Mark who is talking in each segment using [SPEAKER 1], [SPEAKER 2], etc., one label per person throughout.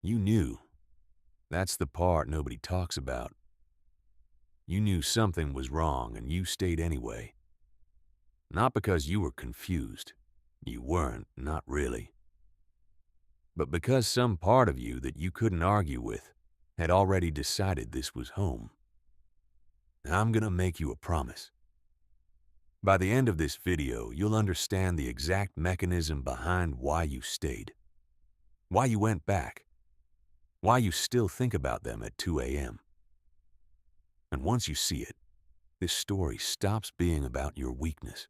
[SPEAKER 1] You knew. That's the part nobody talks about. You knew something was wrong and you stayed anyway. Not because you were confused. You weren't, not really. But because some part of you that you couldn't argue with had already decided this was home. I'm gonna make you a promise. By the end of this video, you'll understand the exact mechanism behind why you stayed, why you went back, why you still think about them at 2 a.m. And once you see it, this story stops being about your weakness.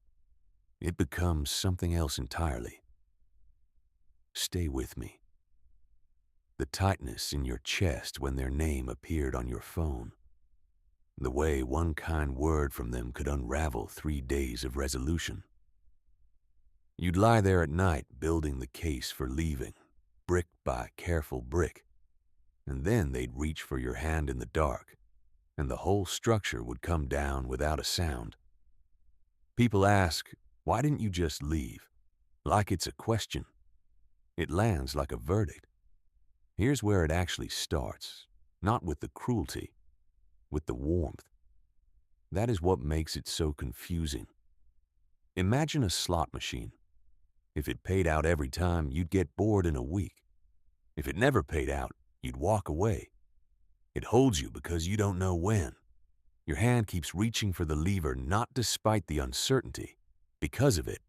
[SPEAKER 1] It becomes something else entirely. Stay with me. The tightness in your chest when their name appeared on your phone. The way one kind word from them could unravel 3 days of resolution. You'd lie there at night building the case for leaving, brick by careful brick. And then they'd reach for your hand in the dark, and the whole structure would come down without a sound. People ask, why didn't you just leave? Like it's a question. It lands like a verdict. Here's where it actually starts, not with the cruelty, with the warmth. That is what makes it so confusing. Imagine a slot machine. If it paid out every time, you'd get bored in a week. If it never paid out, you'd walk away. It holds you because you don't know when. Your hand keeps reaching for the lever not despite the uncertainty, because of it.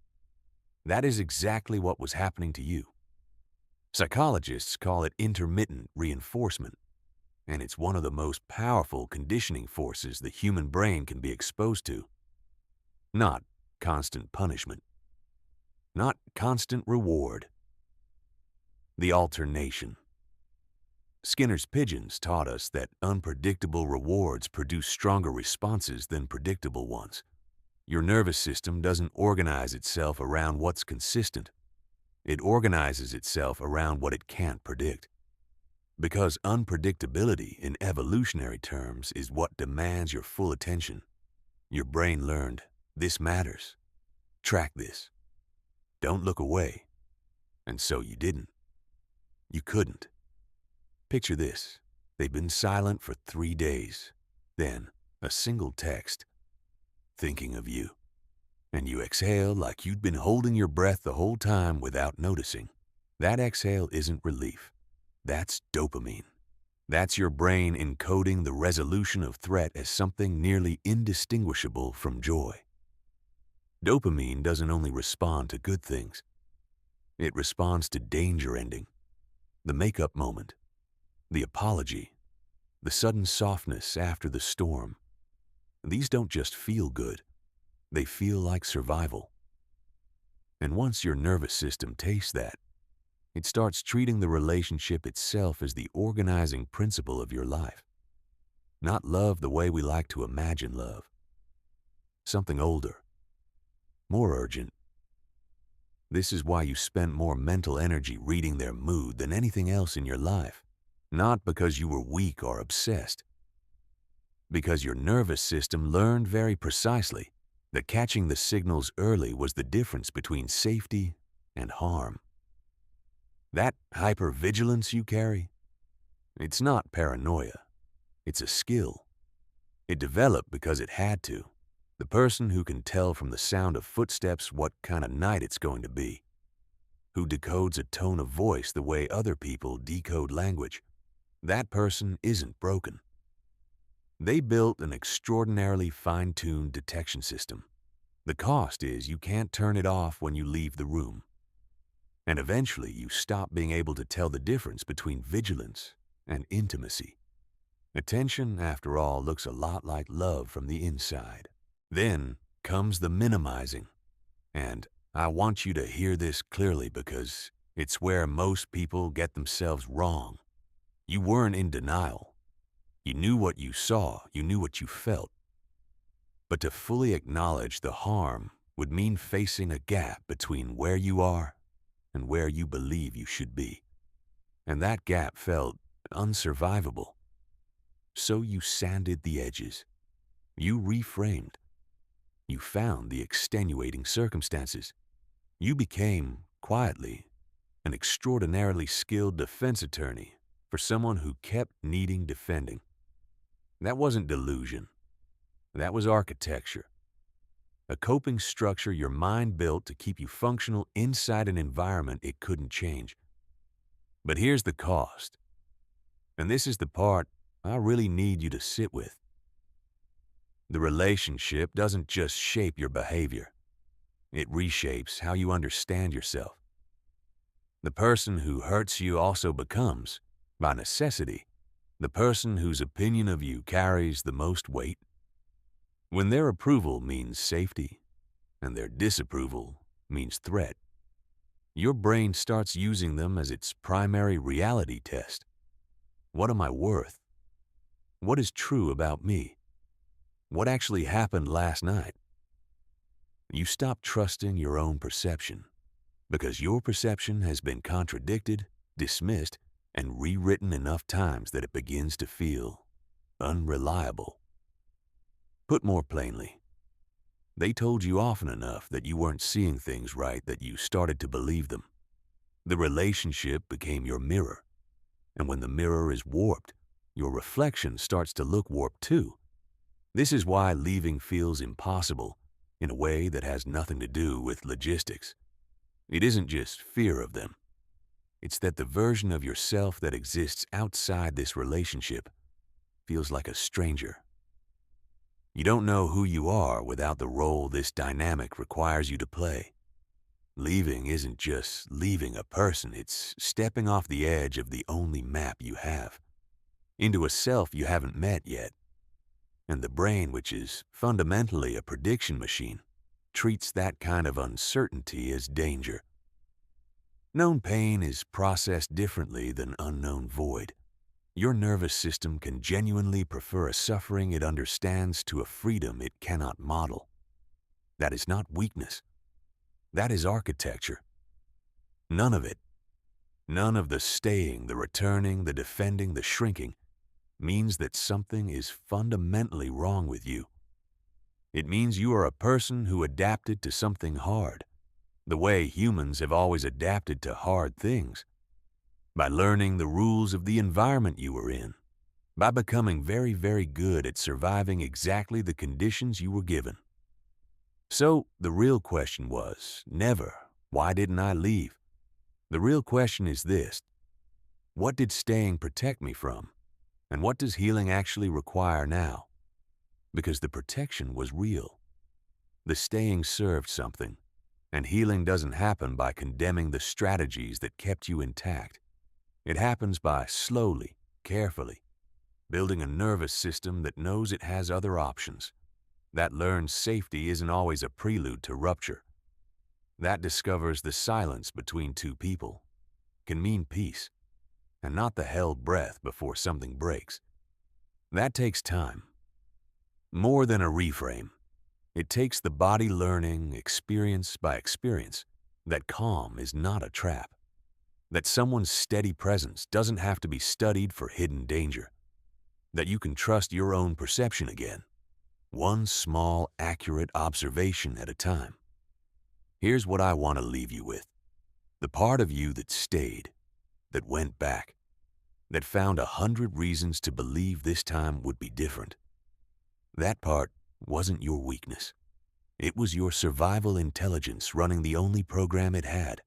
[SPEAKER 1] That is exactly what was happening to you. Psychologists call it intermittent reinforcement, and it's one of the most powerful conditioning forces the human brain can be exposed to. Not constant punishment. Not constant reward. The alternation. Skinner's pigeons taught us that unpredictable rewards produce stronger responses than predictable ones. Your nervous system doesn't organize itself around what's consistent. It organizes itself around what it can't predict. Because unpredictability in evolutionary terms is what demands your full attention. Your brain learned, this matters. Track this. Don't look away. And so you didn't. You couldn't. Picture this. They've been silent for 3 days. Then, a single text. Thinking of you. And you exhale like you'd been holding your breath the whole time without noticing. That exhale isn't relief. That's dopamine. That's your brain encoding the resolution of threat as something nearly indistinguishable from joy. Dopamine doesn't only respond to good things. It responds to danger ending, the make-up moment, the apology, the sudden softness after the storm. These don't just feel good. They feel like survival. And once your nervous system tastes that, it starts treating the relationship itself as the organizing principle of your life. Not love the way we like to imagine love. Something older, more urgent. This is why you spent more mental energy reading their mood than anything else in your life. Not because you were weak or obsessed. Because your nervous system learned very precisely that catching the signals early was the difference between safety and harm. That hypervigilance you carry, it's not paranoia. It's a skill. It developed because it had to. The person who can tell from the sound of footsteps what kind of night it's going to be. Who decodes a tone of voice the way other people decode language. That person isn't broken. They built an extraordinarily fine-tuned detection system. The cost is you can't turn it off when you leave the room. And eventually you stop being able to tell the difference between vigilance and intimacy. Attention, after all, looks a lot like love from the inside. Then comes the minimizing. And I want you to hear this clearly because it's where most people get themselves wrong. You weren't in denial. You knew what you saw, you knew what you felt. But to fully acknowledge the harm would mean facing a gap between where you are and where you believe you should be. And that gap felt unsurvivable. So you sanded the edges. You reframed. You found the extenuating circumstances. You became, quietly, an extraordinarily skilled defense attorney for someone who kept needing defending. That wasn't delusion. That was architecture. A coping structure your mind built to keep you functional inside an environment it couldn't change. But here's the cost. And this is the part I really need you to sit with. The relationship doesn't just shape your behavior. It reshapes how you understand yourself. The person who hurts you also becomes, by necessity, the person whose opinion of you carries the most weight. When their approval means safety, and their disapproval means threat, your brain starts using them as its primary reality test. What am I worth? What is true about me? What actually happened last night? You stop trusting your own perception because your perception has been contradicted, dismissed, and rewritten enough times that it begins to feel unreliable. Put more plainly, they told you often enough that you weren't seeing things right that you started to believe them. The relationship became your mirror, and when the mirror is warped, your reflection starts to look warped too. This is why leaving feels impossible in a way that has nothing to do with logistics. It isn't just fear of them. It's that the version of yourself that exists outside this relationship feels like a stranger. You don't know who you are without the role this dynamic requires you to play. Leaving isn't just leaving a person, it's stepping off the edge of the only map you have, into a self you haven't met yet. And the brain, which is fundamentally a prediction machine, treats that kind of uncertainty as danger. Known pain is processed differently than unknown void. Your nervous system can genuinely prefer a suffering it understands to a freedom it cannot model. That is not weakness. That is architecture. None of it, none of the staying, the returning, the defending, the shrinking, means that something is fundamentally wrong with you. It means you are a person who adapted to something hard, the way humans have always adapted to hard things, by learning the rules of the environment you were in, by becoming very, very good at surviving exactly the conditions you were given. So the real question was never, why didn't I leave? The real question is this: what did staying protect me from? And what does healing actually require now? Because the protection was real. The staying served something, and healing doesn't happen by condemning the strategies that kept you intact. It happens by slowly, carefully, building a nervous system that knows it has other options. That learned safety isn't always a prelude to rupture. That discovers the silence between two people, can mean peace, and not the held breath before something breaks. That takes time. More than a reframe. It takes the body learning, experience by experience, that calm is not a trap. That someone's steady presence doesn't have to be studied for hidden danger. That you can trust your own perception again, one small, accurate observation at a time. Here's what I want to leave you with. The part of you that stayed, that went back, that found 100 reasons to believe this time would be different. That part wasn't your weakness. It was your survival intelligence running the only program it had.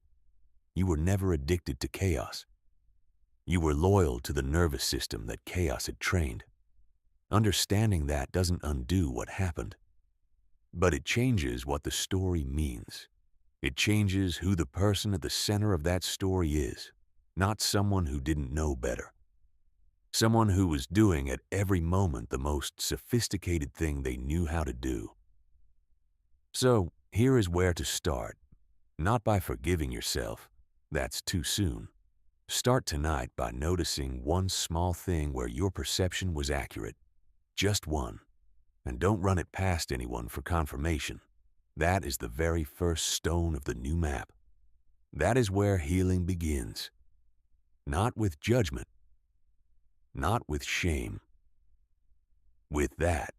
[SPEAKER 1] You were never addicted to chaos. You were loyal to the nervous system that chaos had trained. Understanding that doesn't undo what happened, but it changes what the story means. It changes who the person at the center of that story is, not someone who didn't know better. Someone who was doing at every moment the most sophisticated thing they knew how to do. So, here is where to start. Not by forgiving yourself. That's too soon. Start tonight by noticing one small thing where your perception was accurate. Just one. And don't run it past anyone for confirmation. That is the very first stone of the new map. That is where healing begins. Not with judgment. Not with shame. With that.